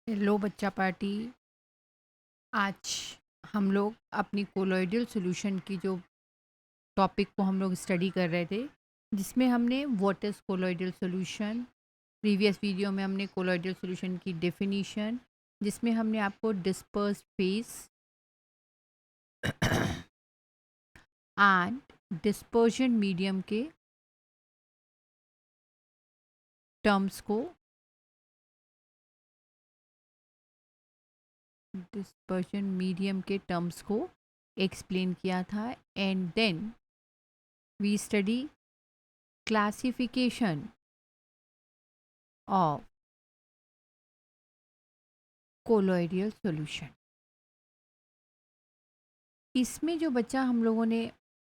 Hello बच्चा party. आज हम लोग अपनी कोलॉइडल सॉल्यूशन की जो टॉपिक को हम लोग स्टडी कर रहे थे, जिसमें हमने what is colloidal solution, previous video में हमने कोलॉइडल सॉल्यूशन की डेफिनीशन, जिसमें हमने आपको dispersed phase and dispersion medium के टर्म्स को एक्सप्लेन किया था। And then we study classification of colloidal solution. इसमें जो बच्चा हम लोगों ने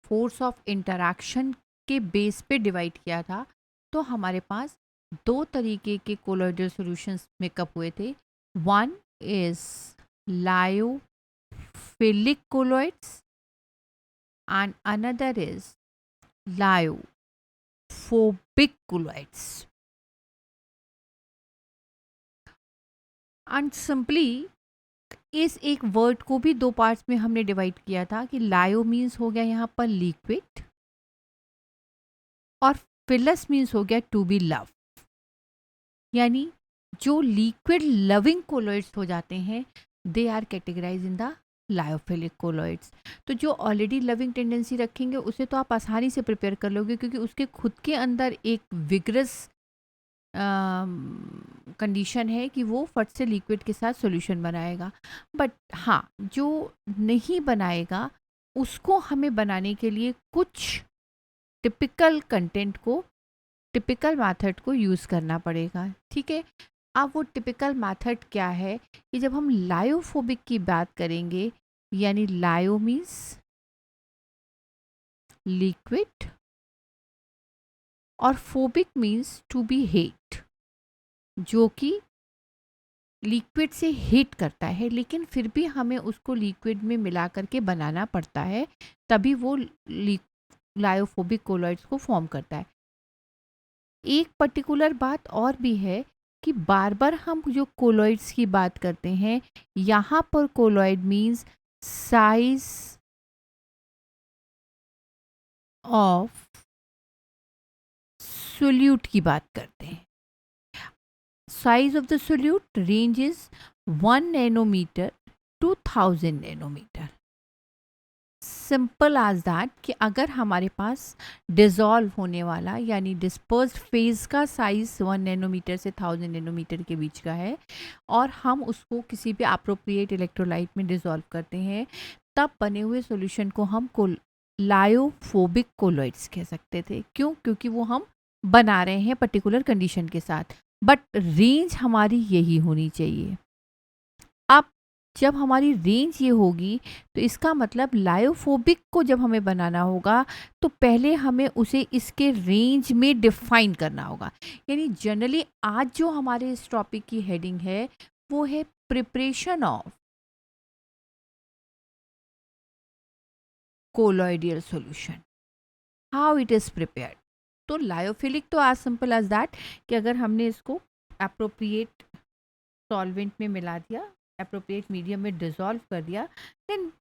फोर्स ऑफ इंटरैक्शन के बेस पे डिवाइड किया था, तो हमारे पास दो तरीके के कोलॉइडल सॉल्यूशंस मेकअप हुए थे। One is lyophilic colloids and another is lyophobic colloids. And simply इस एक वर्ड को भी दो पार्ट्स में हमने डिवाइड किया था कि लायो मीन्स हो गया यहाँ पर लिक्विड और फिलस मीन्स हो गया टू बी लव। यानी जो लिक्विड लविंग कोलॉइड्स हो जाते हैं, they are categorise in the lyophilic colloids. तो जो ऑलरेडी लविंग टेंडेंसी रखेंगे उसे तो आप आसानी से प्रिपेयर कर लोगे, क्योंकि उसके खुद के अंदर एक विग्रस कंडीशन है कि वो फट से लिक्विड के साथ सॉल्यूशन बनाएगा। बट हाँ, जो नहीं बनाएगा उसको हमें बनाने के लिए कुछ टिपिकल कंटेंट को, टिपिकल मेथड को यूज़ करना पड़ेगा। ठीक है, अब वो टिपिकल मेथड क्या है कि जब हम लायोफोबिक की बात करेंगे, यानी लायो मीन्स लिक्विड और phobic means to be heat, जो कि लिक्विड से हीट करता है, लेकिन फिर भी हमें उसको लिक्विड में मिला करके बनाना पड़ता है, तभी वो लायोफोबिक कोलॉइड्स को फॉर्म करता है। एक पर्टिकुलर बात और भी है कि बार बार हम जो कोलॉइड्स की बात करते हैं, यहाँ पर colloid means size of solute की बात करते हैं। Size of the solute range is 1 nanometre to 1000 nanometre. Simple as that कि अगर हमारे पास डिज़ोल्व होने वाला यानी डिस्पर्स्ड फेज का साइज 1 नैनोमीटर से 1000 नैनोमीटर के बीच का है, और हम उसको किसी भी अप्रोप्रिएट इलेक्ट्रोलाइट में डिज़ोल्व करते हैं, तब बने हुए सॉल्यूशन को हम लायोफोबिक कोलॉइड्स कह सकते थे। क्यों? क्योंकि वो हम बना रहे हैं पर्टिकुलर कंडीशन के साथ, बट रेंज हमारी यही होनी चाहिए। अब जब हमारी रेंज ये होगी, तो इसका मतलब लायोफोबिक को जब हमें बनाना होगा, तो पहले हमें उसे इसके रेंज में डिफाइन करना होगा। यानी जनरली आज जो हमारे इस टॉपिक की हेडिंग है, वो है preparation of colloidal solution, how it is prepared. तो लायोफिलिक तो आज सिंपल एज दैट कि अगर हमने इसको अप्रोप्रिएट सॉल्वेंट में मिला दिया, अप्रोप्रिएट मीडियम में डिसॉल्व कर दिया, then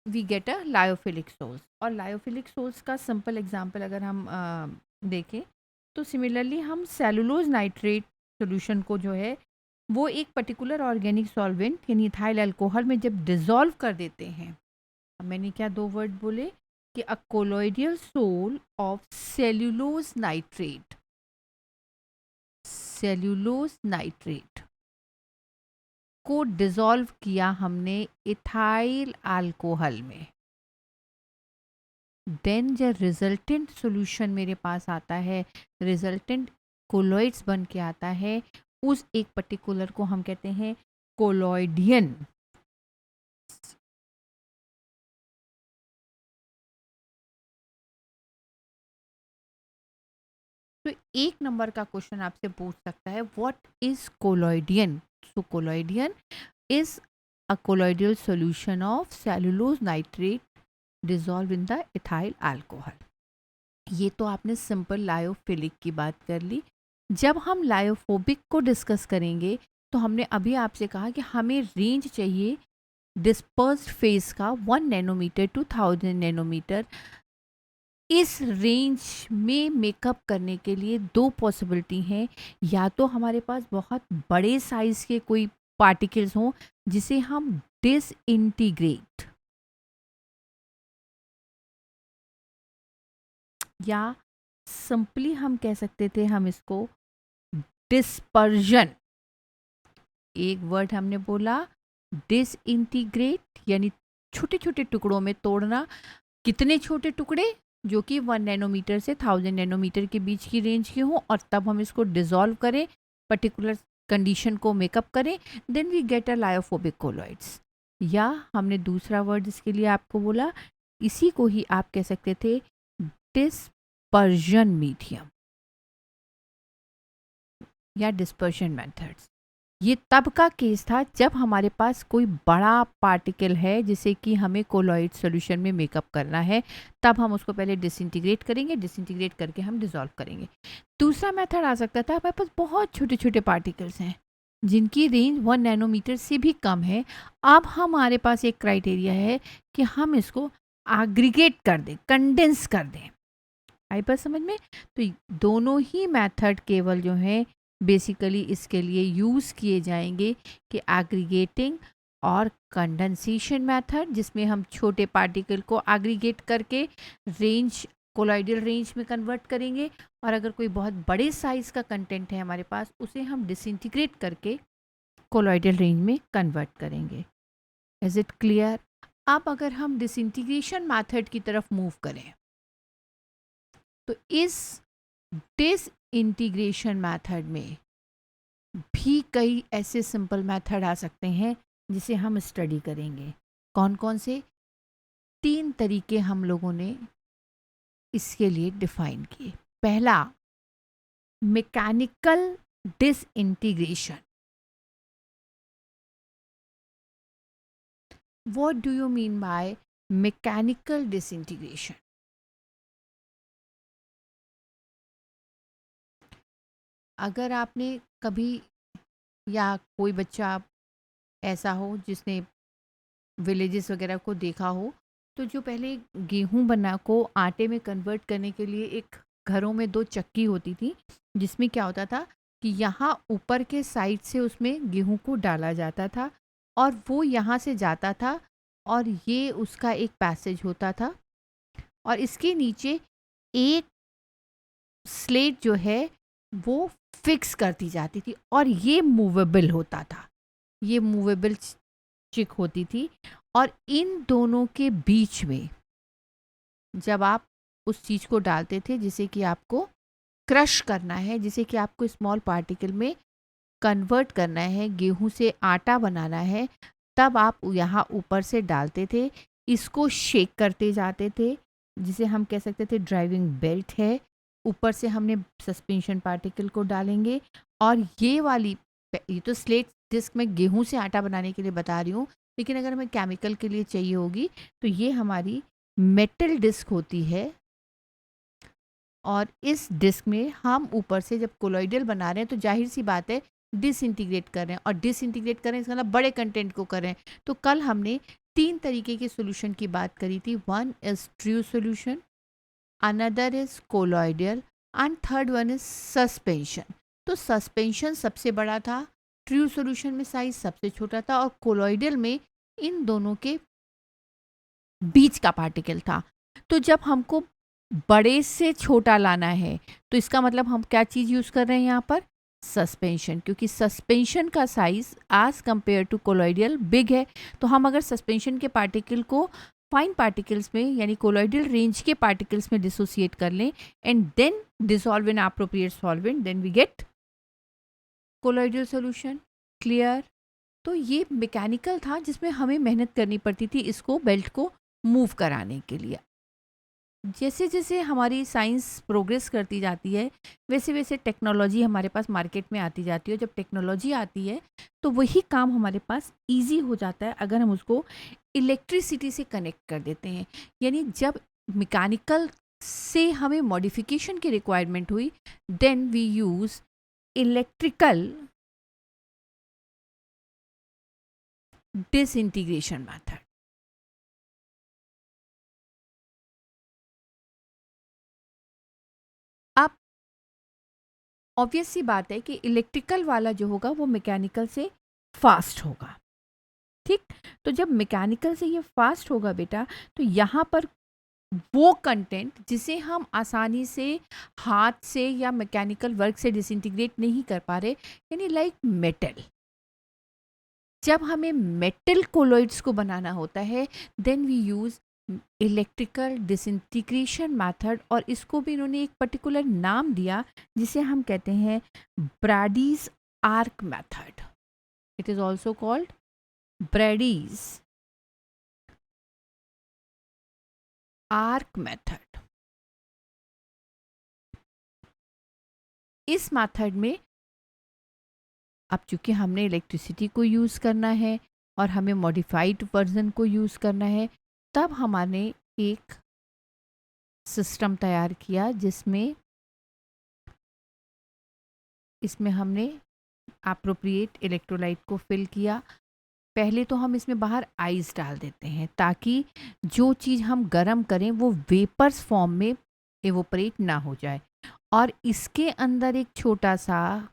we get a lyophilic source. और लायोफिलिक सोर्स का सिंपल एग्जांपल अगर हम देखें, तो सिमिलरली हम सेलुलोज नाइट्रेट सॉल्यूशन को जो है वो एक पर्टिकुलर ऑर्गेनिक सॉल्वेंट यानी इथाइल अल्कोहल में जब डिसॉल्व कर देते हैं, मैंने क्या दो वर्ड बोले कि अ कोलॉइडियल सोल ऑफ सेल्यूलोज नाइट्रेट को डिसॉल्व किया हमने इथाइल अल्कोहल में, देन जो रिजल्टेंट सॉल्यूशन मेरे पास आता है, रिजल्टेंट कोलॉइड्स बन के आता है, उस एक पर्टिकुलर को हम कहते हैं कोलॉइडियन। तो एक नंबर का क्वेश्चन आपसे पूछ सकता है, what is collodion. So collodion is a colloidal solution of cellulose nitrate dissolve in the ethyl alcohol. ये तो आपने सिंपल लायोफिलिक की बात कर ली। जब हम लायोफोबिक को डिस्कस करेंगे, तो हमने अभी आपसे कहा कि हमें रेंज चाहिए डिस्पर्स्ड फेज का 1 नैनोमीटर टू 1000 नैनोमीटर। इस रेंज में मेकअप करने के लिए दो पॉसिबिलिटी हैं, या तो हमारे पास बहुत बड़े साइज के कोई पार्टिकल्स हों जिसे हम डिसइंटीग्रेट, या सिंपली हम कह सकते थे हम इसको डिस्पर्जन। एक वर्ड हमने बोला डिसइंटीग्रेट, यानी छोटे छोटे टुकड़ों में तोड़ना। कितने छोटे टुकड़े? जो कि 1 नैनोमीटर से 1000 नैनोमीटर के बीच की रेंज के हों, और तब हम इसको डिसॉल्व करें, पर्टिकुलर कंडीशन को मेकअप करें, then we get a lyophobic colloids. या हमने दूसरा वर्ड इसके लिए आपको बोला, इसी को ही आप कह सकते थे डिस्पर्जन मीडियम या डिस्पर्शन मेथड्स। ये तब का केस था जब हमारे पास कोई बड़ा पार्टिकल है जिसे कि हमें कोलॉइड सॉल्यूशन में मेकअप करना है, तब हम उसको पहले डिसइंटीग्रेट करेंगे, डिसइंटीग्रेट करके हम डिसॉल्व करेंगे। दूसरा मेथड आ सकता था, हमारे पास बहुत छोटे छोटे पार्टिकल्स हैं जिनकी रेंज 1 नैनोमीटर से भी कम है। अब हमारे पास एक क्राइटेरिया है कि हम इसको एग्रीगेट कर दें, कंडेंस कर दें। आई बात समझ में? तो दोनों ही मेथड केवल जो है बेसिकली इसके लिए यूज़ किए जाएंगे कि एग्रीगेटिंग और कंडेंसेशन मेथड, जिसमें हम छोटे पार्टिकल को एग्रीगेट करके रेंज, कोलॉइडल रेंज में कन्वर्ट करेंगे, और अगर कोई बहुत बड़े साइज़ का कंटेंट है हमारे पास, उसे हम डिसइंटीग्रेट करके कोलॉइडल रेंज में कन्वर्ट करेंगे। Is it clear? अब अगर हम डिसइंटीग्रेशन मेथड की तरफ मूव करें, तो इस डिसइंटीग्रेशन मेथड में भी कई ऐसे सिंपल मेथड आ सकते हैं जिसे हम स्टडी करेंगे। कौन कौन से? 3 तरीके हम लोगों ने इसके लिए डिफाइन किए। पहला, mechanical disintegration. What do you mean by mechanical disintegration? अगर आपने कभी, या कोई बच्चा ऐसा हो जिसने विलेजेस वगैरह को देखा हो, तो जो पहले गेहूं बना को आटे में कन्वर्ट करने के लिए एक घरों में 2 चक्की होती थी, जिसमें क्या होता था कि यहाँ ऊपर के साइड से उसमें गेहूं को डाला जाता था, और वो यहाँ से जाता था, और ये उसका एक पैसेज होता था, और इसके नीचे एक स्लेट जो है वो फिक्स करती जाती थी, और ये मूवेबल होता था, ये मूवेबल चिक होती थी। और इन दोनों के बीच में जब आप उस चीज़ को डालते थे जिसे कि आपको क्रश करना है, जिसे कि आपको स्मॉल पार्टिकल में कन्वर्ट करना है, गेहूं से आटा बनाना है, तब आप यहाँ ऊपर से डालते थे, इसको शेक करते जाते थे, जिसे हम कह सकते थे ड्राइविंग बेल्ट है। ऊपर से हमने सस्पेंशन पार्टिकल को डालेंगे, और ये तो स्लेट डिस्क में गेहूं से आटा बनाने के लिए बता रही हूँ, लेकिन अगर हमें केमिकल के लिए चाहिए होगी तो ये हमारी मेटल डिस्क होती है, और इस डिस्क में हम ऊपर से जब कोलॉइडल बना रहे हैं तो जाहिर सी बात है डिसइंटीग्रेट कर रहे हैं, और डिसइंटीग्रेट कर रहे हैं इसका मतलब बड़े कंटेंट को कर रहे हैं। तो कल हमने 3 तरीके के सोल्यूशन की बात करी थी। One is true solution, another is colloidal, and third one is suspension. तो सस्पेंशन सबसे बड़ा था, ट्रू सोल्यूशन में साइज सबसे छोटा था, और कोलॉइडल में इन दोनों के बीच का पार्टिकल था। तो जब हमको बड़े से छोटा लाना है, तो इसका मतलब हम क्या चीज़ यूज़ कर रहे हैं यहाँ पर? सस्पेंशन, क्योंकि सस्पेंशन का size as compare to colloidal big है। तो हम अगर सस्पेंशन के पार्टिकल को फाइन पार्टिकल्स में, यानी कोलॉइडल रेंज के पार्टिकल्स में डिसोसिएट कर लें, and then dissolve in appropriate solvent, then we get colloidal solution. Clear? तो ये मैकेनिकल था जिसमें हमें मेहनत करनी पड़ती थी इसको, बेल्ट को मूव कराने के लिए। जैसे जैसे हमारी साइंस प्रोग्रेस करती जाती है, वैसे वैसे टेक्नोलॉजी हमारे पास मार्केट में आती जाती है। जब टेक्नोलॉजी आती है तो वही काम हमारे पास इजी हो जाता है अगर हम उसको इलेक्ट्रिसिटी से कनेक्ट कर देते हैं। यानी जब मैकेनिकल से हमें मॉडिफिकेशन की रिक्वायरमेंट हुई, then we use electrical disintegration method. अब ऑब्वियस सी बात है कि इलेक्ट्रिकल वाला जो होगा वो मैकेनिकल से फास्ट होगा, ठीक। तो जब मैकेनिकल से ये फास्ट होगा बेटा, तो यहाँ पर वो कंटेंट जिसे हम आसानी से हाथ से या मैकेनिकल वर्क से डिसइंटीग्रेट नहीं कर पा रहे, यानी लाइक मेटल, जब हमें मेटल कोलॉइड्स को बनाना होता है then we use electrical disintegration method, और इसको भी इन्होंने एक पर्टिकुलर नाम दिया जिसे हम कहते हैं Bredig's arc method. It is also called Bredig's arc method. इस मेथड में अब चूंकि हमने इलेक्ट्रिसिटी को यूज़ करना है और हमें मॉडिफाइड वर्जन को यूज़ करना है, तब हमने एक सिस्टम तैयार किया जिसमें इसमें हमने एप्रोप्रिएट इलेक्ट्रोलाइट को फिल किया। पहले तो हम इसमें बाहर आइस डाल देते हैं ताकि जो चीज़ हम गर्म करें वो वेपर्स फॉर्म में एवोपरेट ना हो जाए, और इसके अंदर एक छोटा सा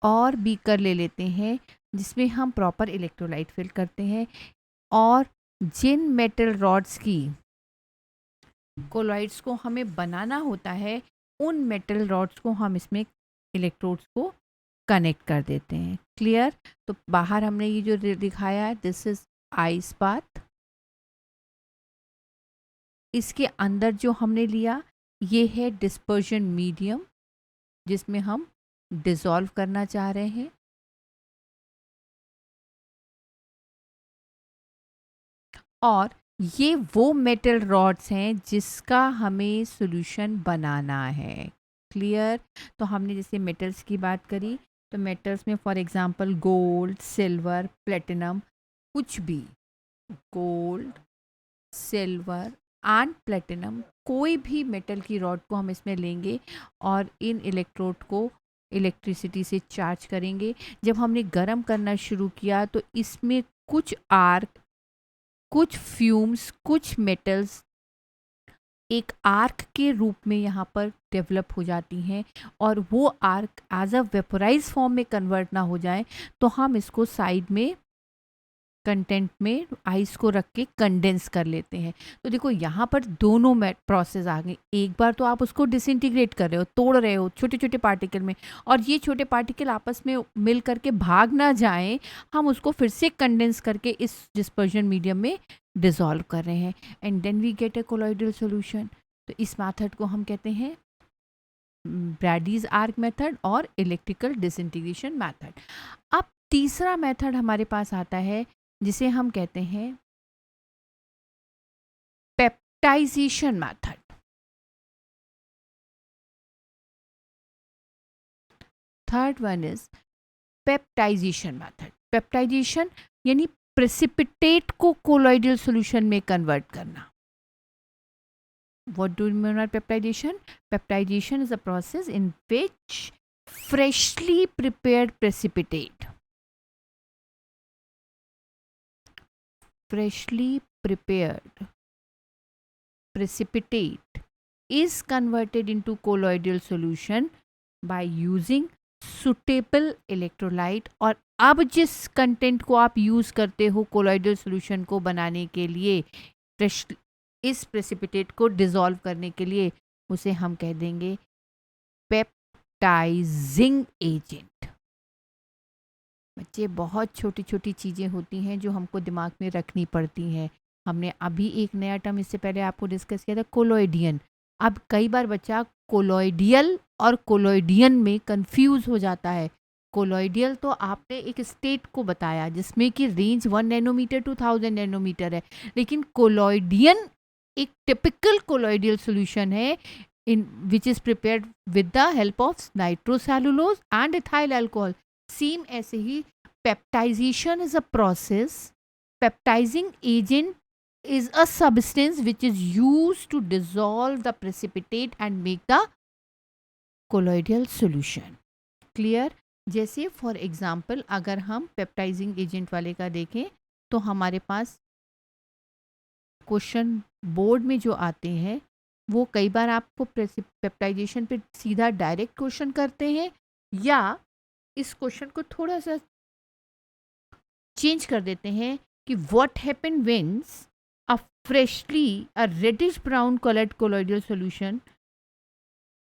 और बीकर ले लेते हैं जिसमें हम प्रॉपर इलेक्ट्रोलाइट फिल करते हैं, और जिन मेटल रॉड्स की कोलॉइड्स को हमें बनाना होता है उन मेटल रॉड्स को हम इसमें इलेक्ट्रोड्स को कनेक्ट कर देते हैं। क्लियर? तो बाहर हमने ये जो दिखाया है दिस इज आइस बाथ, इसके अंदर जो हमने लिया ये है डिस्पर्जन मीडियम जिसमें हम डिसॉल्व करना चाह रहे हैं, और ये वो मेटल रॉड्स हैं जिसका हमें सॉल्यूशन बनाना है। क्लियर? तो हमने जैसे मेटल्स की बात करी तो मेटल्स में for example gold, silver, platinum, कुछ भी गोल्ड, सिल्वर एंड प्लेटिनम, कोई भी मेटल की रॉड को हम इसमें लेंगे और इन इलेक्ट्रोड को इलेक्ट्रिसिटी से चार्ज करेंगे। जब हमने गर्म करना शुरू किया तो इसमें कुछ आर्क, कुछ फ्यूम्स, कुछ मेटल्स एक आर्क के रूप में यहाँ पर डेवलप हो जाती हैं, और वो arc as a vaporise form में कन्वर्ट ना हो जाए तो हम इसको साइड में कंटेंट में आइस को रख के कंडेंस कर लेते हैं। तो देखो यहाँ पर दोनों प्रोसेस आ गए। एक बार तो आप उसको डिसइंटीग्रेट कर रहे हो, तोड़ रहे हो छोटे छोटे पार्टिकल में, और ये छोटे पार्टिकल आपस में मिल करके भाग ना जाएं, हम उसको फिर से कंडेंस करके इस डिस्पर्जन मीडियम में डिसॉल्व कर रहे हैं, and then we get a colloidal solution. तो इस मेथड को हम कहते हैं ब्रैडीज आर्क मेथड और इलेक्ट्रिकल डिसइंटीग्रेशन मेथड। अब तीसरा मेथड हमारे पास आता है जिसे हम कहते हैं peptization method. Third one is peptization method. Peptization यानी प्रेसिपिटेट को कोलॉइडल सॉल्यूशन में कन्वर्ट करना। What do you mean by peptidation? Peptidation is a process in which freshly prepared precipitate is converted into colloidal solution by using suitable electrolyte। और अब जिस content को आप use करते हो कोलॉइडल सॉल्यूशन को बनाने के लिए, फ्रेश इस प्रेसिपिटेट को डिसॉल्व करने के लिए, उसे हम कह देंगे पेप्टाइजिंग एजेंट। बच्चे बहुत छोटी छोटी चीज़ें होती हैं जो हमको दिमाग में रखनी पड़ती हैं। हमने अभी एक नया टर्म इससे पहले आपको डिस्कस किया था, कोलॉइडियन। अब कई बार बच्चा कोलॉइडियल और कोलॉइडियन में कंफ्यूज हो जाता है। कोलॉइडियल तो आपने एक स्टेट को बताया जिसमें कि रेंज 1 नैनोमीटर टू 1000 नैनोमीटर है, लेकिन कोलॉइडियन एक टिपिकल कोलॉइडियल सॉल्यूशन है in which is prepared with the help of nitrocellulose and ethyl alcohol। Same ऐसे ही peptization is a process, peptizing agent is a substance which is used to dissolve the precipitate and make the colloidal solution। Clear? जैसे for example अगर हम peptising agent वाले का देखें तो हमारे पास क्वेश्चन बोर्ड में जो आते हैं वो कई बार आपको पेप्टाइजेशन पे सीधा डायरेक्ट क्वेश्चन करते हैं, या इस क्वेश्चन को थोड़ा सा चेंज कर देते हैं कि what happen when's a freshly a reddish brown coloured colloidal solution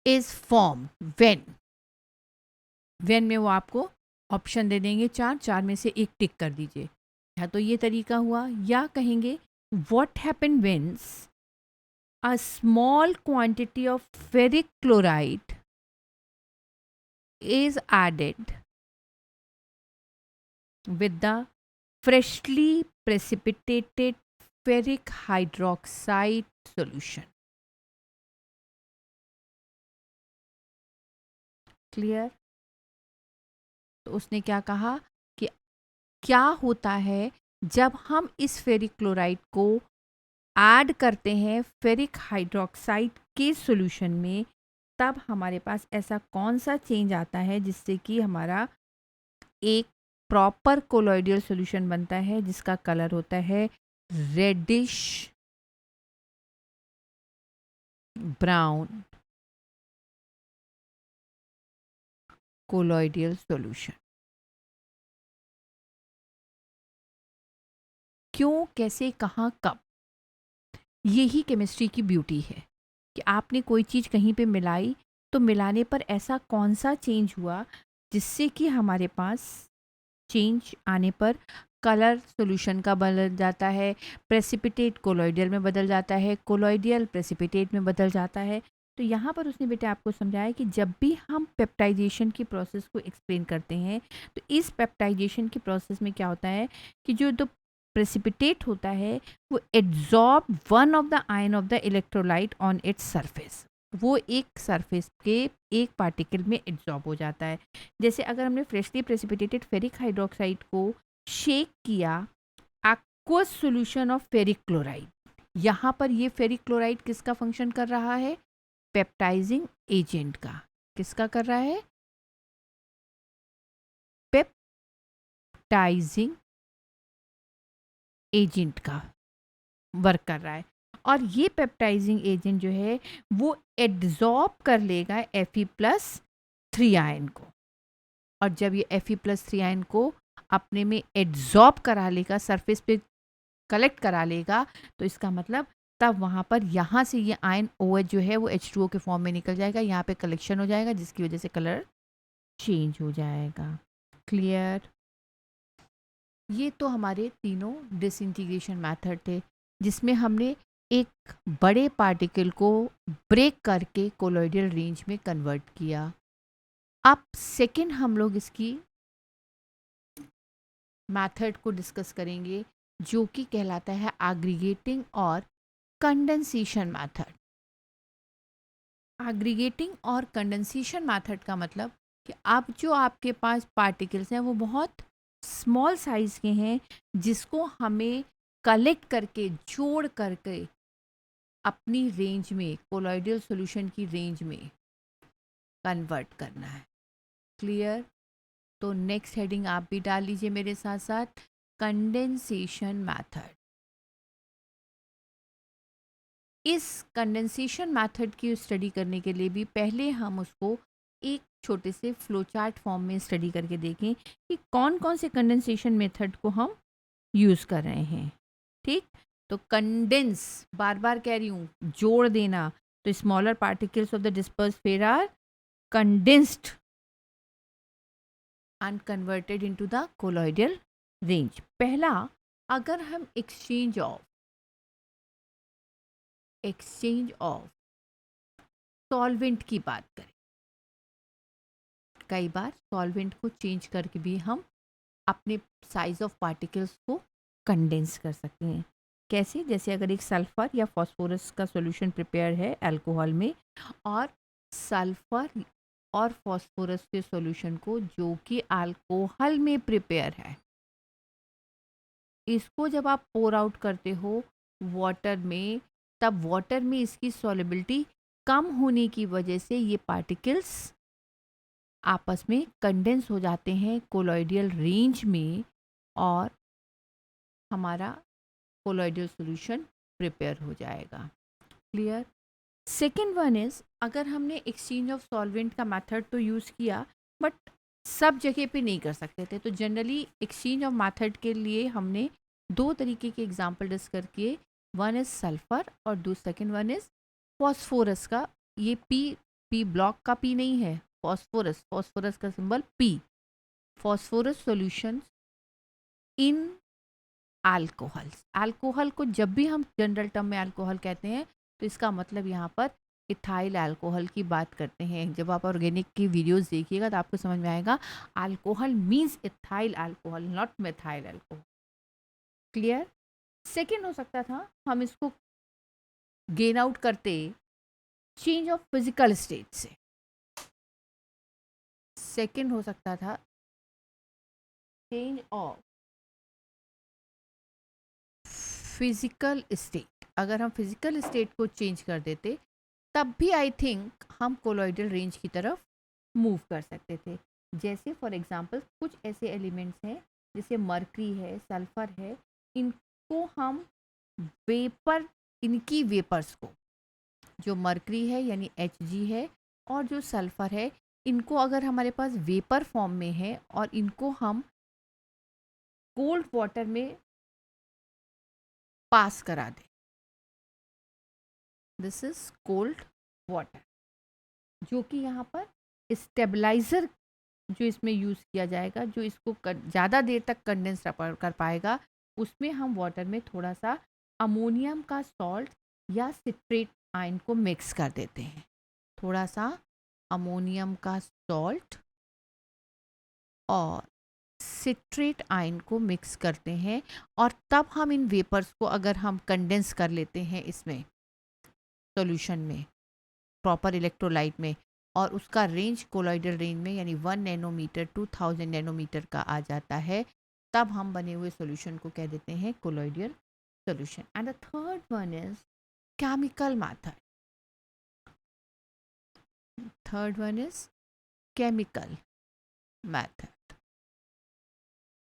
is form when में वो आपको ऑप्शन दे देंगे चार, चार में से एक टिक कर दीजिए। या तो ये तरीका हुआ, या कहेंगे what happen व्हेन्स a small quantity of ferric chloride is added with the freshly precipitated ferric hydroxide solution. Clear? तो उसने क्या कहा कि क्या होता है जब हम इस फेरिक क्लोराइड को ऐड करते हैं फेरिक हाइड्रोक्साइड के सॉल्यूशन में, तब हमारे पास ऐसा कौन सा चेंज आता है जिससे कि हमारा एक प्रॉपर कोलॉइडल सॉल्यूशन बनता है जिसका कलर होता है रेडिश ब्राउन कोलॉइडल सॉल्यूशन। क्यों, कैसे, कहाँ, कब? यही केमिस्ट्री की ब्यूटी है कि आपने कोई चीज़ कहीं पे मिलाई तो मिलाने पर ऐसा कौन सा चेंज हुआ जिससे कि हमारे पास चेंज आने पर कलर सॉल्यूशन का बदल जाता है, प्रेसिपिटेट कोलॉइडल में बदल जाता है, कोलॉइडियल प्रेसिपिटेट में बदल जाता है। तो यहाँ पर उसने बेटा आपको समझाया कि जब भी हम पेप्टाइजेशन की प्रोसेस को एक्सप्लेन करते हैं तो इस पेप्टाइजेशन की प्रोसेस में क्या होता है कि जो प्रेसिपिटेट होता है वो adsorb one of the ion of the electrolyte on its surface. वो एक सरफेस के एक पार्टिकल में एड्जॉर्ब हो जाता है। जैसे अगर हमने फ्रेशली प्रेसिपिटेटेड फेरिक हाइड्रोक्साइड को शेक किया aqueous solution of ferric chloride, यहाँ पर ये फेरिक क्लोराइड किसका फंक्शन कर रहा है? पेप्टाइजिंग एजेंट का। किसका कर रहा है? पेप्टाइजिंग एजेंट का वर्क कर रहा है। और ये पेप्टाइजिंग एजेंट जो है वो एड्जॉर्ब कर लेगा Fe+3 आयन को, और जब ये Fe+3 आयन को अपने में एड्जॉर्ब करा लेगा, सरफेस पे कलेक्ट करा लेगा, तो इसका मतलब तब वहाँ पर यहाँ से ये आयन OH जो है वो H2O के फॉर्म में निकल जाएगा, यहाँ पे कलेक्शन हो जाएगा जिसकी वजह से कलर चेंज हो जाएगा। क्लियर? ये तो हमारे तीनों डिसइंटीग्रेशन मेथड थे जिसमें हमने एक बड़े पार्टिकल को ब्रेक करके कोलॉइडल रेंज में कन्वर्ट किया। अब सेकंड हम लोग इसकी मेथड को डिस्कस करेंगे जो कि कहलाता है एग्रीगेटिंग और कंडेंसेशन मेथड। एग्रीगेटिंग और कंडेंसेशन मेथड का मतलब कि अब जो आपके पास पार्टिकल्स हैं वो बहुत स्मॉल साइज़ के हैं जिसको हमें कलेक्ट करके जोड़ करके अपनी रेंज में, कोलॉइडल सॉल्यूशन की रेंज में कन्वर्ट करना है। क्लियर? तो नेक्स्ट हेडिंग आप भी डाल लीजिए मेरे साथ साथ, कंडेंसेशन मेथड। इस कंडेंसेशन मेथड की स्टडी करने के लिए भी पहले हम उसको एक छोटे से फ्लो चार्ट फॉर्म में स्टडी करके देखें कि कौन कौन से कंडेंसेशन मेथड को हम यूज़ कर रहे हैं। ठीक? तो कंडेंस, बार बार कह रही हूँ, जोड़ देना। तो smaller particles of the dispersed fair are condensed and converted into the colloidal range. पहला, अगर हम एक्सचेंज ऑफ सॉल्वेंट की बात करें, कई बार सॉल्वेंट को चेंज करके भी हम अपने साइज ऑफ पार्टिकल्स को कंडेंस कर सकते हैं। कैसे? जैसे अगर एक सल्फर या फास्फोरस का सॉल्यूशन प्रिपेयर है अल्कोहल में, और सल्फर और फास्फोरस के सॉल्यूशन को जो कि अल्कोहल में प्रिपेयर है, इसको जब आप पोर आउट करते हो वाटर में, तब वाटर में इसकी सॉल्युबिलिटी कम होने की वजह से ये पार्टिकल्स आपस में कंडेंस हो जाते हैं कोलॉइडियल रेंज में और हमारा कोलॉइडियल सॉल्यूशन प्रिपेयर हो जाएगा। क्लियर? सेकेंड वन इज़, अगर हमने एक्सचेंज ऑफ सॉल्वेंट का मेथड तो यूज़ किया बट सब जगह पे नहीं कर सकते थे, तो जनरली एक्सचेंज ऑफ मेथड के लिए हमने दो तरीके के एग्जांपल डिस्कस किए। वन इज़ सल्फ़र और सेकेंड वन इज़ फॉस्फोरस का। ये पी ब्लॉक का पी नहीं है, फॉस्फोरस का symbol P. Phosphorus solution in alcohol को जब भी हम जनरल टर्म में अल्कोहल कहते हैं तो इसका मतलब यहाँ पर इथाइल अल्कोहल की बात करते हैं। जब आप ऑर्गेनिक की वीडियोस देखिएगा तो आपको समझ में आएगा alcohol means ethyl alcohol, not methyl alcohol. Clear? Second हो सकता था हम इसको गेन आउट करते चेंज ऑफ फिजिकल स्टेट से। सेकेंड हो सकता था चेंज ऑफ फिजिकल स्टेट। अगर हम फिजिकल स्टेट को चेंज कर देते तब भी आई थिंक हम कोलॉइडल रेंज की तरफ मूव कर सकते थे। जैसे फॉर एग्जांपल कुछ ऐसे एलिमेंट्स हैं जैसे मर्करी है, सल्फर है, इनको हम वेपर, इनकी वेपर्स को, जो मर्करी है यानी Hg है और जो सल्फर है, इनको अगर हमारे पास वेपर फॉर्म में है और इनको हम कोल्ड वाटर में पास करा दें, दिस इज कोल्ड वाटर, जो कि यहाँ पर स्टेबलाइज़र जो इसमें यूज़ किया जाएगा, जो इसको ज़्यादा देर तक कंडेंस कर पाएगा, उसमें हम वाटर में थोड़ा सा अमोनियम का सॉल्ट या सिट्रेट आयन को मिक्स कर देते हैं। थोड़ा सा अमोनियम का सॉल्ट और सिट्रेट आयन को मिक्स करते हैं और तब हम इन वेपर्स को अगर हम कंडेंस कर लेते हैं इसमें सॉल्यूशन में, प्रॉपर इलेक्ट्रोलाइट में, और उसका रेंज कोलॉइडल रेंज में यानी 1 नैनोमीटर 2000 नैनोमीटर का आ जाता है, तब हम बने हुए सॉल्यूशन को कह देते हैं colloidal solution. And the third one is chemical method. Third one is chemical method.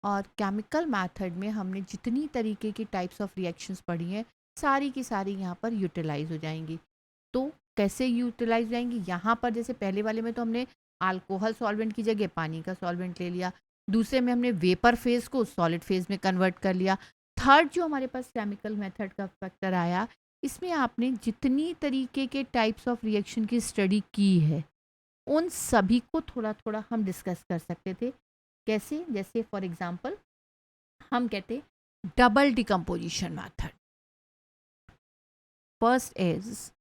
और केमिकल मेथड में हमने जितनी तरीके की टाइप्स ऑफ रिएक्शंस पढ़ी हैं सारी की सारी यहाँ पर यूटिलाइज हो जाएंगी। तो कैसे यूटिलाइज हो जाएंगी? यहाँ पर जैसे पहले वाले में तो हमने अल्कोहल सॉल्वेंट की जगह पानी का सॉल्वेंट ले लिया, दूसरे में हमने वेपर फेज को सॉलिड फेज में कन्वर्ट कर लिया। थर्ड जो हमारे पास केमिकल मेथड का फैक्टर आया, इसमें आपने जितनी तरीके के टाइप्स ऑफ रिएक्शन की स्टडी की है उन सभी को थोड़ा थोड़ा हम डिस्कस कर सकते थे। कैसे? जैसे फॉर एग्जांपल हम कहते double decomposition method. First is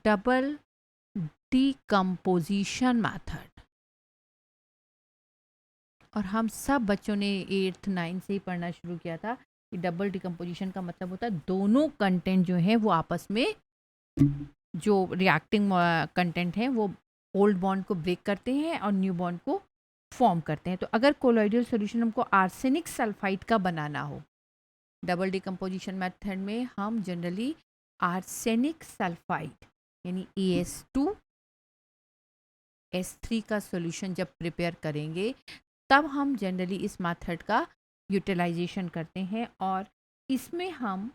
double decomposition method, और हम सब बच्चों ने 8th 9th से ही पढ़ना शुरू किया था कि डबल डिकम्पोजिशन का मतलब होता है दोनों कंटेंट जो हैं वो आपस में, जो रिएक्टिंग कंटेंट हैं वो ओल्ड बॉन्ड को ब्रेक करते हैं और न्यू बॉन्ड को फॉर्म करते हैं। तो अगर कोलॉइडल सॉल्यूशन हमको आर्सेनिक सल्फाइड का बनाना हो, डबल डिकम्पोजिशन मेथड में हम जनरली आर्सेनिक सल्फाइड यानी AS2S3 का सॉल्यूशन जब प्रिपेयर करेंगे तब हम जनरली इस मेथड का यूटिलाइजेशन करते हैं और इसमें हम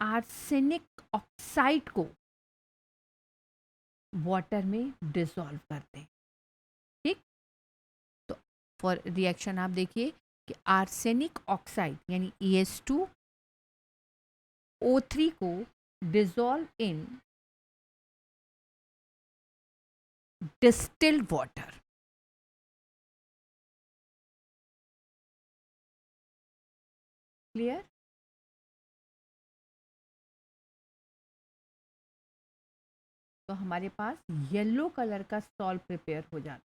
आर्सेनिक ऑक्साइड को वाटर में डिसॉल्व करते हैं। ठीक? तो फॉर रिएक्शन आप देखिए कि आर्सेनिक ऑक्साइड यानी AS2O3 को dissolve in distilled water. Clear? तो हमारे पास येलो कलर का सॉल्ट प्रिपेयर हो जाता।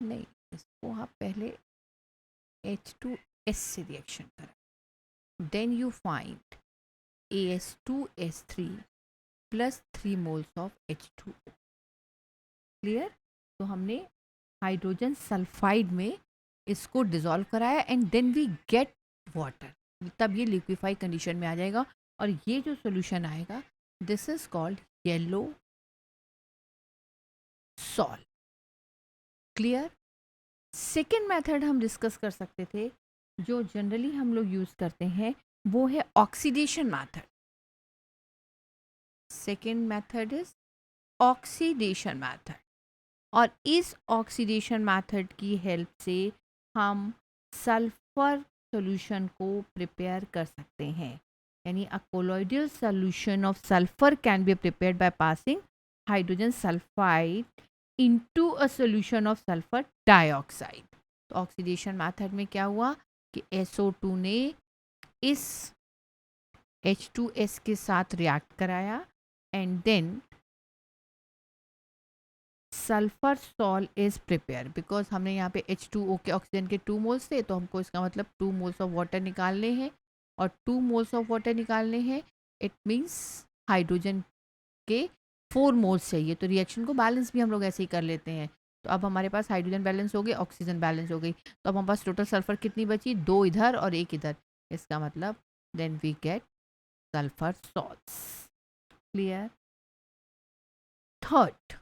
नहीं, इसको आप पहले H2S से रिएक्शन करें, then you find AS2S3 plus 3 moles of H2O। Clear? तो हमने हाइड्रोजन सल्फाइड में इसको डिसॉल्व कराया and then we get water, तब ये लिक्विफाई कंडीशन में आ जाएगा और ये जो सॉल्यूशन आएगा this is called yellow salt. Clear. Second method हम डिस्कस कर सकते थे, जो जनरली हम लोग यूज़ करते हैं, वो है oxidation method. Second method is oxidation method. और इस ऑक्सीडेशन मेथड की हेल्प से हम सल्फर सॉल्यूशन को प्रिपेयर कर सकते हैं। यानी a colloidal solution of sulphur can be prepared by passing hydrogen sulphide into a solution of sulphur dioxide. तो ऑक्सीडेशन मेथड में क्या हुआ कि SO2 ने इस H2S के साथ रिएक्ट कराया and then sulphur sol is prepare. Because हमने यहाँ पे H2O के ऑक्सीजन के 2 मोल्स थे, तो हमको इसका मतलब 2 मोल्स ऑफ वाटर निकालने हैं, और 2 मोल्स ऑफ वाटर निकालने हैं इट मीन्स हाइड्रोजन के 4 मोल्स चाहिए। तो रिएक्शन को बैलेंस भी हम लोग ऐसे ही कर लेते हैं। तो अब हमारे पास हाइड्रोजन बैलेंस हो गई, ऑक्सीजन बैलेंस हो गई, तो अब हमारे पास टोटल सल्फर कितनी बची, 2 इधर और 1 इधर। इसका मतलब then we get sulphur salts. Clear. Third,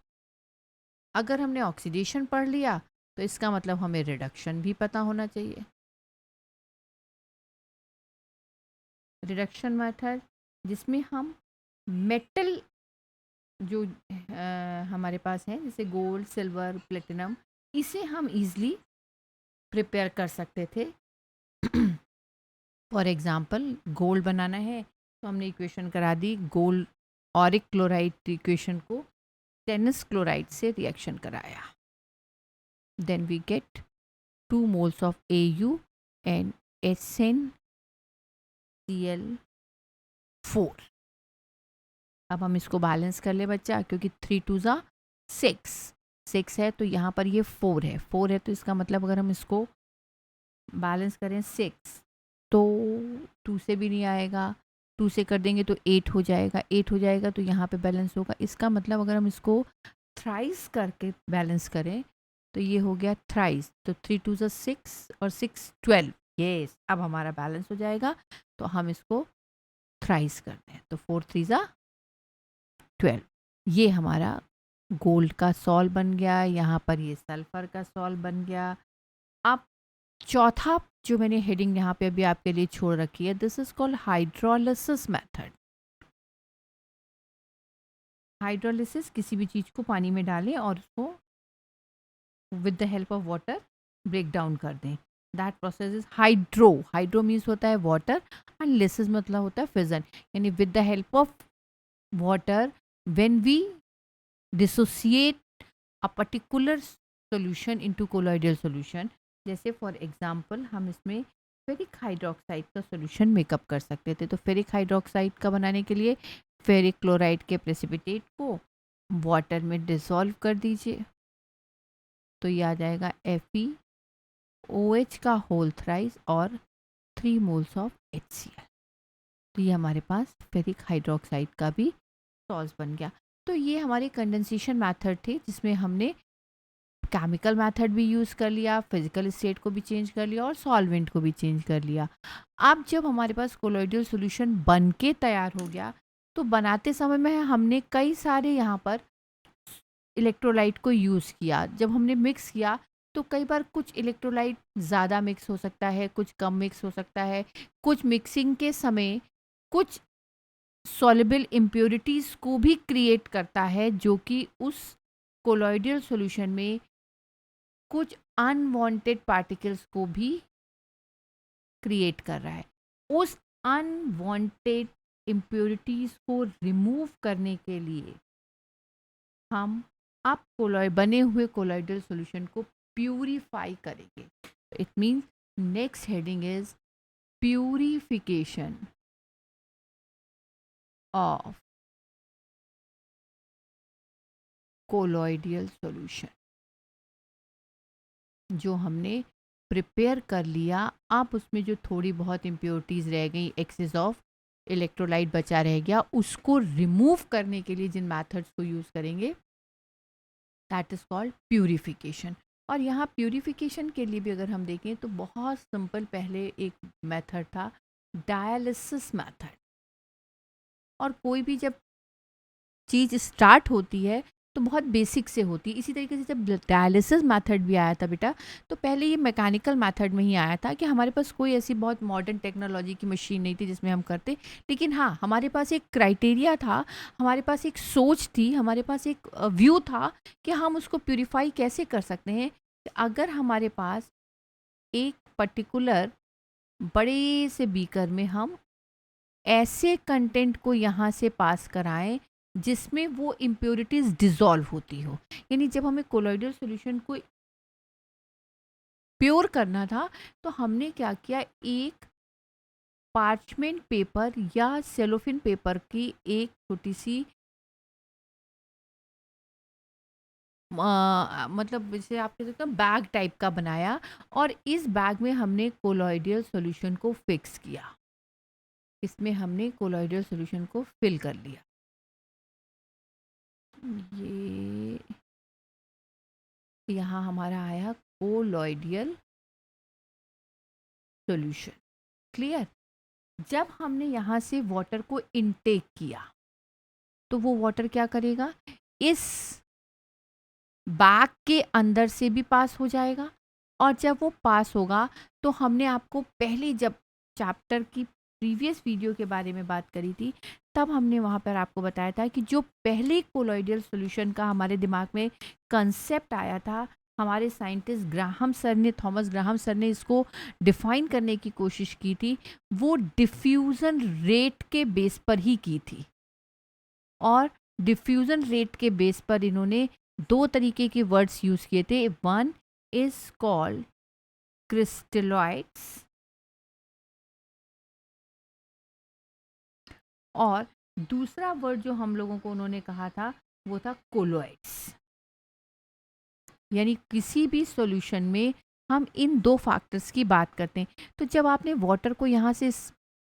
अगर हमने ऑक्सीडेशन पढ़ लिया तो इसका मतलब हमें रिडक्शन भी पता होना चाहिए। रिडक्शन मेथड जिसमें हम मेटल जो हमारे पास है, जैसे गोल्ड, सिल्वर, प्लेटिनम, इसे हम इजीली प्रिपेयर कर सकते थे। फॉर एग्जांपल गोल्ड बनाना है तो हमने इक्वेशन करा दी, गोल्ड ऑरिक क्लोराइड इक्वेशन को टेनिस क्लोराइड से रिएक्शन कराया, then we get 2 moles of Au and SnCl4। अब हम इसको बैलेंस कर ले बच्चा, क्योंकि 3 2 ज़ा 6 है, तो यहाँ पर ये 4 है, तो इसका मतलब अगर हम इसको बैलेंस करें 6, तो 2 से भी नहीं आएगा, 2 से कर देंगे तो 8 हो जाएगा, तो यहाँ पे बैलेंस होगा। इसका मतलब अगर हम इसको थ्राइस करके बैलेंस करें तो ये हो गया थ्राइस, तो 3 2 ज़ा 6 और 6 12। यस, अब हमारा बैलेंस हो जाएगा, तो हम इसको थ्राइस करते हैं, तो 4 3 ज़ा 12। ये हमारा गोल्ड का सॉल बन गया, यहाँ पर ये सल्फर का सॉल बन गया। अब चौथा जो मैंने हेडिंग यहाँ पे अभी आपके लिए छोड़ रखी है, this is called hydrolysis method. Hydrolysis, किसी भी चीज़ को पानी में डालें और उसको with the help of water break down कर दें, that process is hydro means होता है वाटर, एंड लिसिस मतलब होता है फिजन। यानी with the help of water when we dissociate a particular solution into colloidal solution. जैसे फॉर एग्जांपल हम इसमें फेरिक हाइड्रोक्साइड का सॉल्यूशन मेकअप कर सकते थे, तो फेरिक हाइड्रोक्साइड का बनाने के लिए फेरिक क्लोराइड के प्रेसिपिटेट को वाटर में डिसॉल्व कर दीजिए, तो ये आ जाएगा FeOH का होल थ्राइस और 3 मोल्स ऑफ HCl। तो ये हमारे पास फेरिक हाइड्रोक्साइड का भी सॉल्स बन गया। तो ये हमारे कंडेंसेशन मेथड थे, जिसमें हमने केमिकल मेथड भी यूज़ कर लिया, फिजिकल स्टेट को भी चेंज कर लिया और सॉल्वेंट को भी चेंज कर लिया। अब जब हमारे पास कोलॉइडल सॉल्यूशन बन के तैयार हो गया, तो बनाते समय में हमने कई सारे यहाँ पर इलेक्ट्रोलाइट को यूज़ किया। जब हमने मिक्स किया तो कई बार कुछ इलेक्ट्रोलाइट ज़्यादा मिक्स हो सकता है, कुछ कम मिक्स हो सकता है, कुछ मिक्सिंग के समय कुछ सॉल्युबल इम्प्योरिटीज़ को भी क्रिएट करता है, जो कि उस कोलॉइडल सॉल्यूशन में कुछ अनवांटेड पार्टिकल्स को भी क्रिएट कर रहा है। उस अनवांटेड इम्प्योरिटीज़ को रिमूव करने के लिए हम अब बने हुए कोलॉइडल सॉल्यूशन को प्यूरिफाई करेंगे। It means next heading is purification of colloidal solution. जो हमने प्रिपेयर कर लिया, अब उसमें जो थोड़ी बहुत इम्प्योरिटीज़ रह गई, एक्सेस ऑफ इलेक्ट्रोलाइट बचा रह गया, उसको रिमूव करने के लिए जिन मेथड्स को यूज़ करेंगे दैट इज़ कॉल्ड प्यूरिफिकेशन। और यहाँ प्यूरिफिकेशन के लिए भी अगर हम देखें तो बहुत सिंपल पहले एक मेथड था, डायलिसिस मेथड। और कोई भी जब चीज़ स्टार्ट होती है तो बहुत बेसिक से होती है। इसी तरीके से जब डायलिसिस मेथड भी आया था बेटा, तो पहले ये मैकेनिकल मेथड में ही आया था कि हमारे पास कोई ऐसी बहुत मॉडर्न टेक्नोलॉजी की मशीन नहीं थी जिसमें हम करते। लेकिन हाँ, हमारे पास एक क्राइटेरिया था, हमारे पास एक सोच थी, हमारे पास एक व्यू था कि हम उसको प्यूरिफाई कैसे कर सकते हैं। अगर हमारे पास एक पर्टिकुलर बड़े से बीकर में हम ऐसे कंटेंट को यहाँ से पास कराएं जिसमें वो इम्प्योरिटीज डिसॉल्व होती हो, यानी जब हमें कोलॉइडल सॉल्यूशन को प्योर करना था, तो हमने क्या किया, एक पार्चमेंट पेपर या सेलोफिन पेपर की एक छोटी सी मतलब जैसे आप कह सकते हो बैग टाइप का बनाया, और इस बैग में हमने कोलॉइडल सॉल्यूशन को फिक्स किया, इसमें हमने कोलॉइडल सॉल्यूशन को फिल कर लिया। ये यहाँ हमारा आया कोलॉइडल सॉल्यूशन। क्लियर? जब हमने यहाँ से वाटर को इनटेक किया, तो वो वाटर क्या करेगा, इस बैग के अंदर से भी पास हो जाएगा, और जब वो पास होगा तो हमने आपको पहले जब चैप्टर की प्रीवियस वीडियो के बारे में बात करी थी, तब हमने वहाँ पर आपको बताया था कि जो पहले कोलॉइडल सॉल्यूशन का हमारे दिमाग में कंसेप्ट आया था, हमारे साइंटिस्ट ग्राहम सर ने, थॉमस ग्राहम सर ने इसको डिफाइन करने की कोशिश की थी, वो डिफ्यूज़न रेट के बेस पर ही की थी। और डिफ्यूज़न रेट के बेस पर इन्होंने दो तरीके के वर्ड्स यूज़ किए थे। वन इज कॉल्ड क्रिस्टलॉइड्स, और दूसरा वर्ड जो हम लोगों को उन्होंने कहा था वो था कोलॉइड्स। यानी किसी भी सॉल्यूशन में हम इन दो फैक्टर्स की बात करते हैं। तो जब आपने वाटर को यहाँ से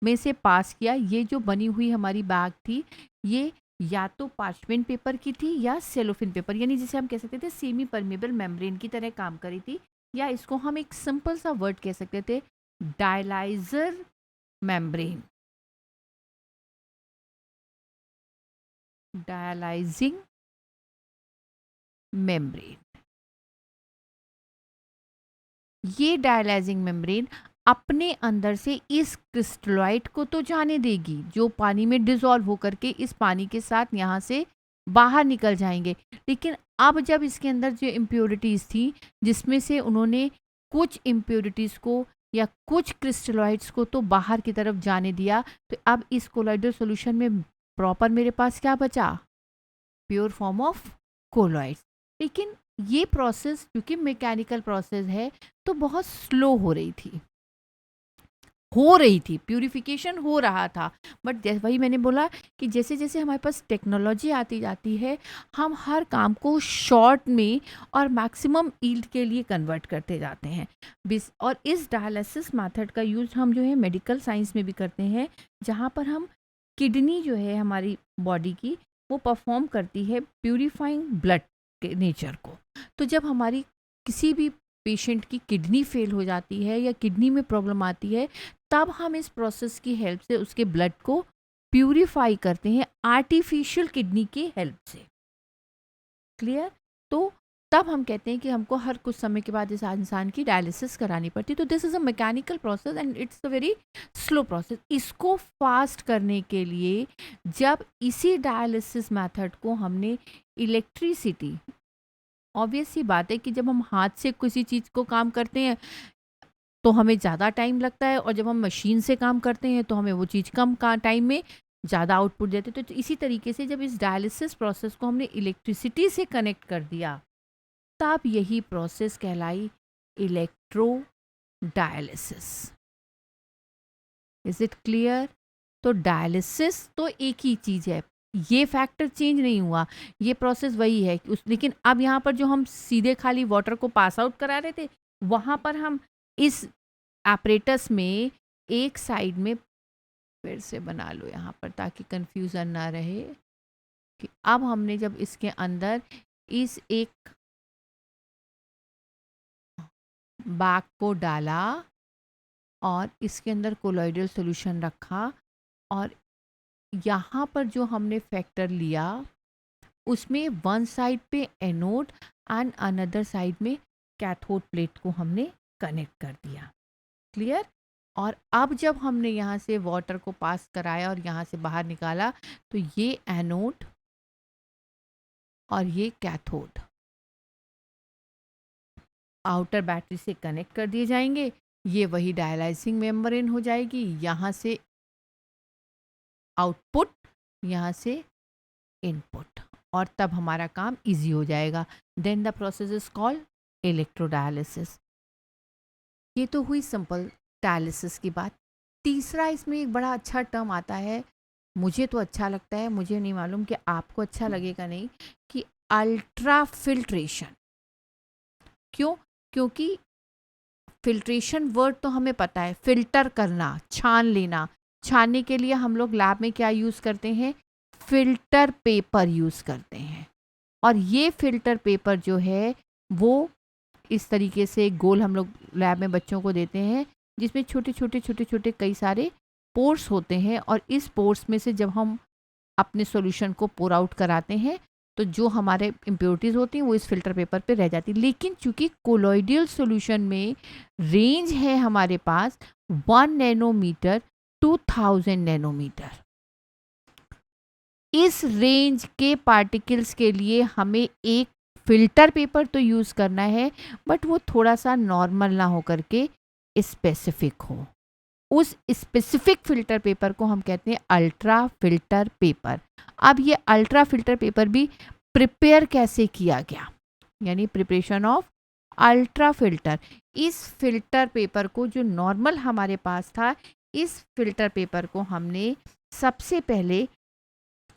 में से पास किया, ये जो बनी हुई हमारी बैग थी, ये या तो पार्चमेंट पेपर की थी या सेलोफिन पेपर, यानी जिसे हम कह सकते थे सेमी परमेबल मेम्ब्रेन की तरह काम करी थी, या इसको हम एक सिंपल सा वर्ड कह सकते थे, डायलाइजर मेम्ब्रेन, डायलाइजिंग मेम्ब्रेन। ये डायलाइजिंग मेम्ब्रेन अपने अंदर से इस क्रिस्टलॉइड को तो जाने देगी, जो पानी में डिसॉल्व होकर के इस पानी के साथ यहाँ से बाहर निकल जाएंगे। लेकिन अब जब इसके अंदर जो इम्प्योरिटीज़ थी, जिसमें से उन्होंने कुछ इम्प्योरिटीज़ को या कुछ क्रिस्टलॉइड्स को तो बाहर की तरफ जाने दिया, तो अब इस कोलॉइडल सॉल्यूशन में प्रॉपर मेरे पास क्या बचा, प्योर फॉर्म ऑफ कोलॉइड्स। लेकिन ये प्रोसेस क्योंकि मैकेनिकल प्रोसेस है, तो बहुत स्लो हो रही थी, प्यूरिफिकेशन हो रहा था। बट वही मैंने बोला कि जैसे जैसे हमारे पास टेक्नोलॉजी आती जाती है, हम हर काम को शॉर्ट में और मैक्सिमम ईल्ड के लिए कन्वर्ट करते जाते हैं। और इस डायलिसिस मेथड का यूज़ हम जो है मेडिकल साइंस में भी करते हैं, जहाँ पर हम किडनी जो है हमारी बॉडी की, वो परफॉर्म करती है प्यूरिफाइंग ब्लड के नेचर को। तो जब हमारी किसी भी पेशेंट की किडनी फेल हो जाती है या किडनी में प्रॉब्लम आती है, तब हम इस प्रोसेस की हेल्प से उसके ब्लड को प्यूरिफाई करते हैं आर्टिफिशियल किडनी की हेल्प से। क्लियर? तो तब हम कहते हैं कि हमको हर कुछ समय के बाद इस इंसान की डायलिसिस करानी पड़ती। तो this is a mechanical process and it's a very slow process. इसको फास्ट करने के लिए जब इसी डायलिसिस मेथड को हमने इलेक्ट्रिसिटी, ऑब्वियस सी बात है कि जब हम हाथ से किसी चीज़ को काम करते हैं तो हमें ज़्यादा टाइम लगता है, और जब हम मशीन से काम करते हैं तो हमें वो चीज़ कम का टाइम में ज़्यादा आउटपुट देते हैं। तो इसी तरीके से जब इस डायलिसिस प्रोसेस को हमने इलेक्ट्रिसिटी से कनेक्ट कर दिया, तब यही प्रोसेस कहलाई electro dialysis. Is it clear? तो डायलिसिस तो एक ही चीज़ है, ये फैक्टर चेंज नहीं हुआ, ये प्रोसेस वही है लेकिन अब यहाँ पर जो हम सीधे खाली वाटर को पास आउट करा रहे थे, वहाँ पर हम इस एपरेटस में एक साइड में फिर से बना लो यहाँ पर ताकि कंफ्यूजन ना रहे कि अब हमने जब इसके अंदर इस एक बैग को डाला और इसके अंदर कोलॉइडल सॉल्यूशन रखा, और यहाँ पर जो हमने फैक्टर लिया उसमें वन साइड पे एनोड एंड अनदर साइड में कैथोड प्लेट को हमने कनेक्ट कर दिया। क्लियर? और अब जब हमने यहाँ से वाटर को पास कराया और यहाँ से बाहर निकाला तो ये एनोड और ये कैथोड आउटर बैटरी से कनेक्ट कर दिए जाएंगे। ये वही डायलाइसिंग मेम्ब्रेन हो जाएगी, यहाँ से आउटपुट, यहाँ से इनपुट, और तब हमारा काम इजी हो जाएगा। Then the process is called electrodialysis. ये तो हुई सिंपल डायलिसिस की बात। तीसरा इसमें एक बड़ा अच्छा टर्म आता है, मुझे तो अच्छा लगता है, मुझे नहीं मालूम कि आपको अच्छा लगेगा नहीं, कि अल्ट्रा फिल्ट्रेशन। क्यों? क्योंकि फिल्ट्रेशन वर्ड तो हमें पता है, फिल्टर करना, छान लेना। छानने के लिए हम लोग लैब में क्या यूज़ करते हैं? फिल्टर पेपर यूज़ करते हैं। और ये फिल्टर पेपर जो है वो इस तरीके से गोल हम लोग लैब में बच्चों को देते हैं, जिसमें छोटे छोटे छोटे छोटे कई सारे पोर्स होते हैं, और इस पोर्स में से जब हम अपने सॉल्यूशन को पोर आउट कराते हैं तो जो हमारे इम्प्योरिटीज़ होती हैं वो इस फिल्टर पेपर पे रह जाती। लेकिन चूंकि कोलॉइडियल सॉल्यूशन में रेंज है हमारे पास 1 नैनोमीटर 2000 नैनोमीटर, इस रेंज के पार्टिकल्स के लिए हमें एक फिल्टर पेपर तो यूज़ करना है, बट वो थोड़ा सा नॉर्मल ना हो करके स्पेसिफिक हो। उस स्पेसिफिक फिल्टर पेपर को हम कहते हैं अल्ट्रा फिल्टर पेपर। अब ये अल्ट्रा फिल्टर पेपर भी प्रिपेयर कैसे किया गया, यानी प्रिपरेशन ऑफ अल्ट्रा फिल्टर। इस फिल्टर पेपर को, जो नॉर्मल हमारे पास था, इस फिल्टर पेपर को हमने सबसे पहले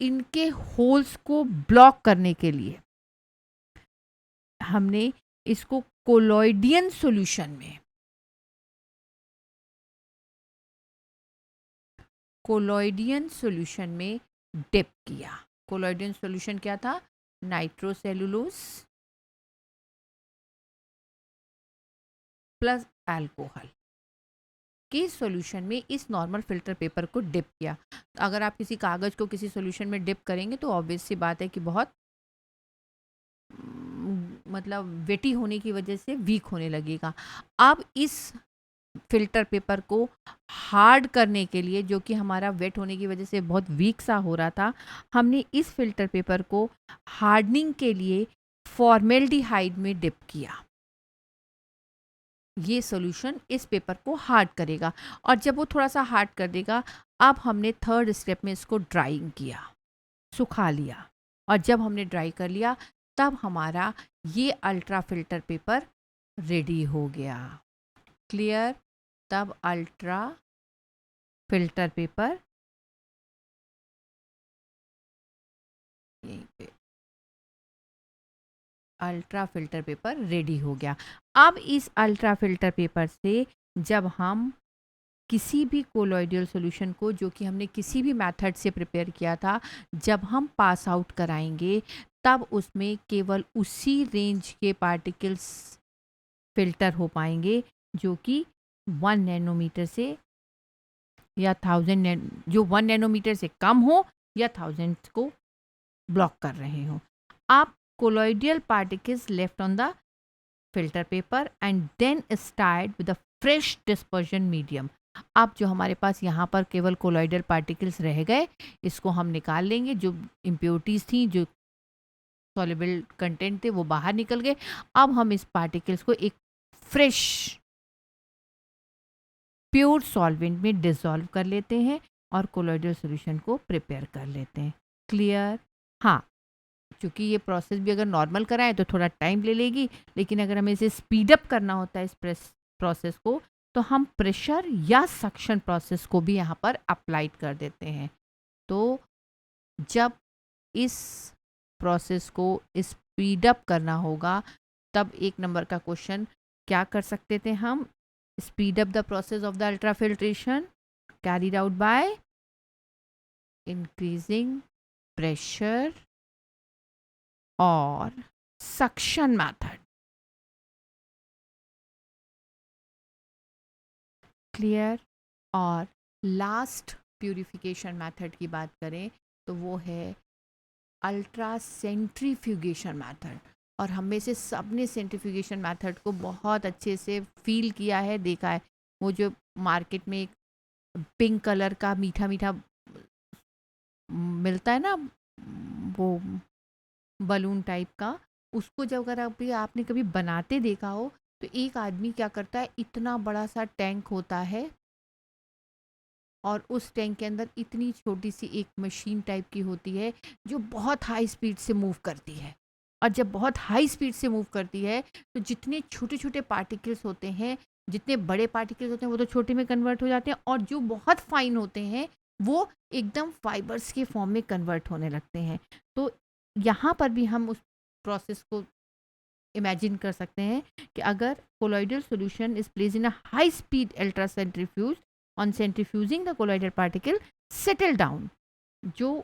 इनके होल्स को ब्लॉक करने के लिए हमने इसको कोलॉइडियन सॉल्यूशन में, कोलॉइडियन सॉल्यूशन में डिप किया। कोलॉइडियन सॉल्यूशन क्या था? नाइट्रोसेलुलोज प्लस अल्कोहल के सॉल्यूशन में इस नॉर्मल फिल्टर पेपर को डिप किया। अगर आप किसी कागज़ को किसी सॉल्यूशन में डिप करेंगे तो ऑब्वियस सी बात है कि बहुत मतलब वेटी होने की वजह से वीक होने लगेगा। अब इस फिल्टर पेपर को हार्ड करने के लिए, जो कि हमारा वेट होने की वजह से बहुत वीक सा हो रहा था, हमने इस फिल्टर पेपर को हार्डनिंग के लिए फॉर्मेल्डिहाइड में डिप किया। ये सॉल्यूशन इस पेपर को हार्ड करेगा, और जब वो थोड़ा सा हार्ड कर देगा, अब हमने थर्ड स्टेप में इसको ड्राइंग किया, सुखा लिया। और जब हमने ड्राई कर लिया तब हमारा ये अल्ट्रा फिल्टर पेपर रेडी हो गया। क्लियर? तब अल्ट्रा फिल्टर पेपर, यहीं पे अल्ट्रा फिल्टर पेपर रेडी हो गया। अब इस अल्ट्रा फिल्टर पेपर से जब हम किसी भी कोलॉइडियल सॉल्यूशन को, जो कि हमने किसी भी मेथड से प्रिपेयर किया था, जब हम पास आउट कराएंगे तब उसमें केवल उसी रेंज के पार्टिकल्स फिल्टर हो पाएंगे जो कि 1 नैनोमीटर से या 1000 जो 1 नैनोमीटर से कम हो या 1000 को ब्लॉक कर रहे हो। आप colloidal particles left on the filter paper and then start with a fresh dispersion medium. अब जो हमारे पास यहाँ पर केवल कोलॉइडल पार्टिकल्स रह गए, इसको हम निकाल लेंगे। जो इम्प्योरिटीज़ थी, जो सॉल्युबल कंटेंट थे, वो बाहर निकल गए। अब हम इस पार्टिकल्स को एक फ्रेश प्योर सॉल्वेंट में डिसॉल्व कर लेते हैं और कोलॉइडल सॉल्यूशन को प्रिपेयर कर लेते हैं। क्लियर? हाँ, क्योंकि ये प्रोसेस भी अगर नॉर्मल कराएं तो थोड़ा टाइम ले लेगी, लेकिन अगर हमें इसे स्पीड अप करना होता है इस प्रोसेस को, तो हम प्रेशर या सक्शन प्रोसेस को भी यहाँ पर अप्लाई कर देते हैं। तो जब इस प्रोसेस को स्पीड अप करना होगा तब 1 नंबर का क्वेश्चन क्या कर सकते थे हम? Speed up the process of the ultra filtration carried out by increasing pressure और सक्शन मेथड। क्लियर? और लास्ट प्यूरिफिकेशन मेथड की बात करें तो वो है अल्ट्रा सेंट्रीफ्यूगेशन मेथड। और हम में से सब ने सेंट्रीफ्यूगेशन मेथड को बहुत अच्छे से फील किया है, देखा है। वो जो मार्केट में एक पिंक कलर का मीठा मीठा मिलता है ना, वो बलून टाइप का, उसको जब अगर अभी आपने कभी बनाते देखा हो, तो एक आदमी क्या करता है, इतना बड़ा सा टैंक होता है और उस टैंक के अंदर इतनी छोटी सी एक मशीन टाइप की होती है जो बहुत हाई स्पीड से मूव करती है। और जब बहुत हाई स्पीड से मूव करती है तो जितने छोटे छोटे पार्टिकल्स होते हैं, जितने बड़े पार्टिकल्स होते हैं वो तो छोटे में कन्वर्ट हो जाते हैं, और जो बहुत फाइन होते हैं वो एकदम फाइबर्स के फॉर्म में कन्वर्ट होने लगते हैं। तो यहाँ पर भी हम उस प्रोसेस को इमेजिन कर सकते हैं कि अगर colloidal solution is place in a high speed ultra centrifuge, on centrifuging the colloidal particle settle down, जो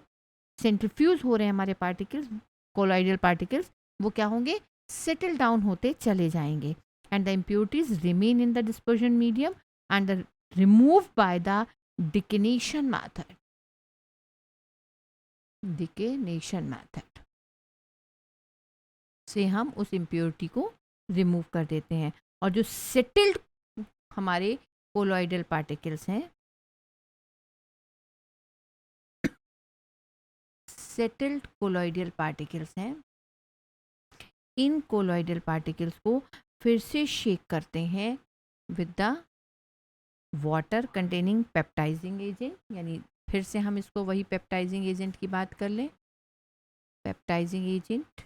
सेंट्रीफ्यूज हो रहे हैं हमारे पार्टिकल्स, कोलॉइडल पार्टिकल्स, वो क्या होंगे, सेटल डाउन होते चले जाएंगे, and the impurities remain in the dispersion medium and the remove by the decantation method. Decantation method से हम उस इम्प्योरिटी को रिमूव कर देते हैं, और जो सेटल्ड हमारे कोलॉइडल पार्टिकल्स हैं, सेटल्ड कोलॉइडल पार्टिकल्स हैं, इन कोलॉइडल पार्टिकल्स को फिर से शेक करते हैं with the water containing peptising agent, यानी फिर से हम इसको वही पेप्टाइजिंग एजेंट की बात कर लें। पेप्टाइजिंग एजेंट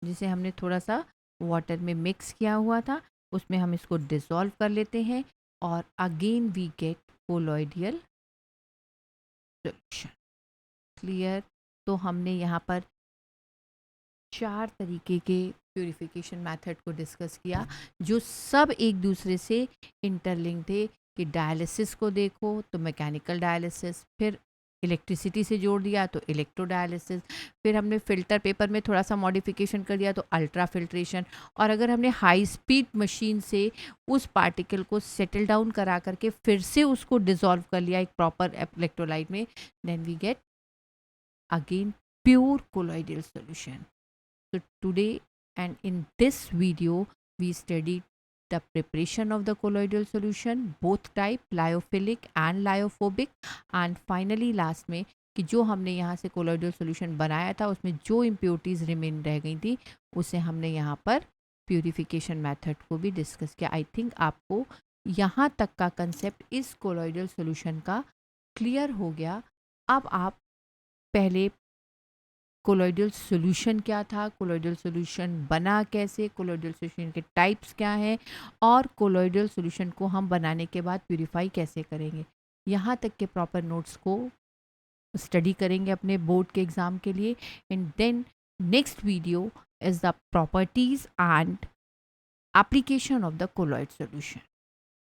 जिसे हमने थोड़ा सा वाटर में मिक्स किया हुआ था, उसमें हम इसको डिसॉल्व कर लेते हैं, और again we get colloidal solution. Clear? तो हमने यहाँ पर 4 तरीके के प्यूरिफिकेशन मेथड को डिस्कस किया जो सब एक दूसरे से इंटरलिंक्ड थे। कि डायलिसिस को देखो तो मैकेनिकल डायलिसिस, फिर इलेक्ट्रिसिटी से जोड़ दिया तो इलेक्ट्रोडायलिसिस, फिर हमने फ़िल्टर पेपर में थोड़ा सा मॉडिफिकेशन कर दिया तो अल्ट्रा फिल्ट्रेशन, और अगर हमने हाई स्पीड मशीन से उस पार्टिकल को सेटल डाउन करा करके फिर से उसको डिसॉल्व कर लिया एक प्रॉपर इलेक्ट्रोलाइट में, then we get again pure colloidal solution. So today and in this video we studied the preparation of the colloidal solution, both type lyophilic and lyophobic, and finally last में कि जो हमने यहाँ से colloidal solution बनाया था उसमें जो इम्प्योरिटीज़ रिमेन रह गई थी उसे हमने यहाँ पर प्यूरिफिकेशन मेथड को भी डिस्कस किया। आई थिंक आपको यहाँ तक का कंसेप्ट इस कोलॉइडल सॉल्यूशन का क्लियर हो गया। अब आप पहले कोलॉइडल सॉल्यूशन क्या था, कोलॉइडल सॉल्यूशन बना कैसे, कोलॉइडल सॉल्यूशन के टाइप्स क्या हैं, और कोलॉइडल सॉल्यूशन को हम बनाने के बाद प्यूरिफाई कैसे करेंगे, यहाँ तक के प्रॉपर नोट्स को स्टडी करेंगे अपने बोर्ड के एग्ज़ाम के लिए। And then next video is the properties and application of the colloid solution.